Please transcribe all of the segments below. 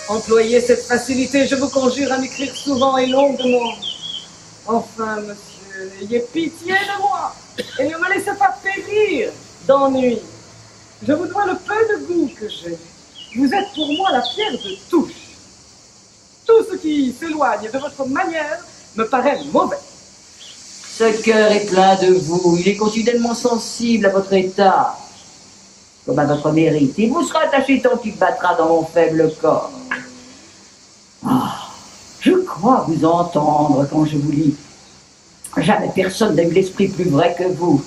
Employez cette facilité, je vous conjure à m'écrire souvent et longuement. Enfin, monsieur, ayez pitié de moi et ne me laissez pas périr d'ennui. Je vous dois le peu de goût que j'ai. Vous êtes pour moi la pierre de touche. Tout ce qui s'éloigne de votre manière me paraît mauvais. Ce cœur est plein de vous, il est continuellement sensible à votre état, comme à votre mérite, et vous sera attaché tant qu'il battra dans mon faible corps. Ah, je crois vous entendre quand je vous lis. Jamais personne n'a eu l'esprit plus vrai que vous.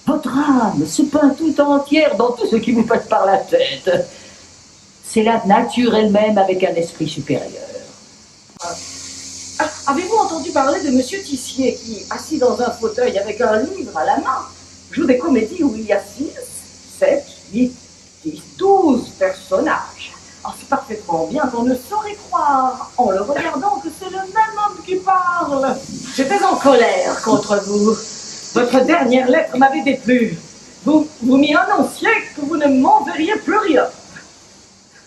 Votre âme se peint tout entière dans tout ce qui vous passe par la tête. C'est la nature elle-même avec un esprit supérieur. Avez-vous entendu parler de Monsieur Tissier qui, assis dans un fauteuil avec un livre à la main, joue des comédies où il y a 6, 7, 8, 10, 12 personnages? C'est parfaitement bien qu'on ne saurait croire, en le regardant, que c'est le même homme qui parle. J'étais en colère contre vous. Votre dernière lettre m'avait déplu. Vous m'y annonciez que vous ne m'enverriez plus rien.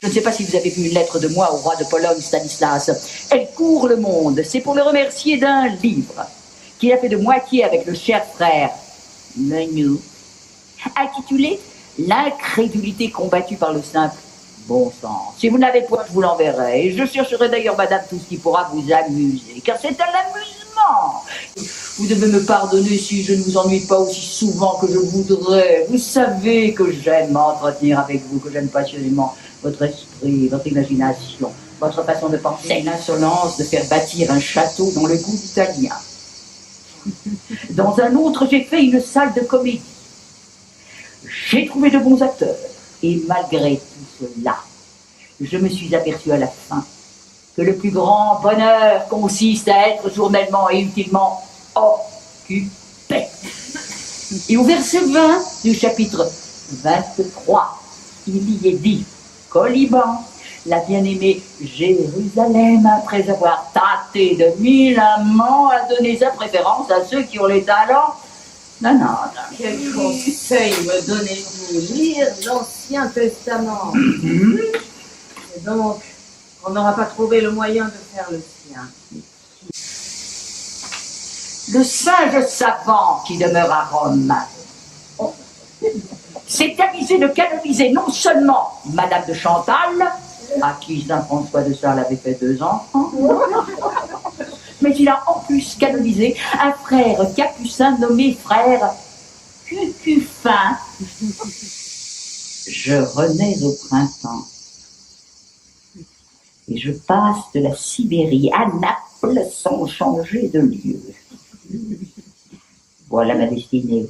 Je ne sais pas si vous avez vu une lettre de moi au roi de Pologne, Stanislas. Elle court le monde. C'est pour le remercier d'un livre qu'il a fait de moitié avec le cher frère Menou, intitulé « L'incrédulité combattue par le simple bon sens ». Si vous n'avez point, je vous l'enverrai. Et je chercherai d'ailleurs, madame, tout ce qui pourra vous amuser, car c'est un amusement. Vous devez me pardonner si je ne vous ennuie pas aussi souvent que je voudrais. Vous savez que j'aime m'entretenir avec vous, que j'aime passionnément votre esprit, votre imagination, votre façon de penser, l'insolence de faire bâtir un château dans le goût italien. Dans un autre, j'ai fait une salle de comédie. J'ai trouvé de bons acteurs. Et malgré tout cela, je me suis aperçu à la fin que le plus grand bonheur consiste à être journellement et utilement occupé. Et au verset 20 du chapitre 23, il y est dit: Coliban, la bien-aimée Jérusalem, après avoir tâté de 1000 amants, a donné sa préférence à ceux qui ont les talents. Non. Quel conseil me donnez-vous? Lire l'Ancien Testament. Et donc, on n'aura pas trouvé le moyen de faire le sien. Le sage savant qui demeure à Rome s'est avisé de canoniser non seulement Madame de Chantal, à qui Saint François de Sales avait fait 2 enfants, mais il a en plus canonisé un frère capucin nommé frère Cucuffin. Je renais au printemps et je passe de la Sibérie à Naples sans changer de lieu. Voilà ma destinée.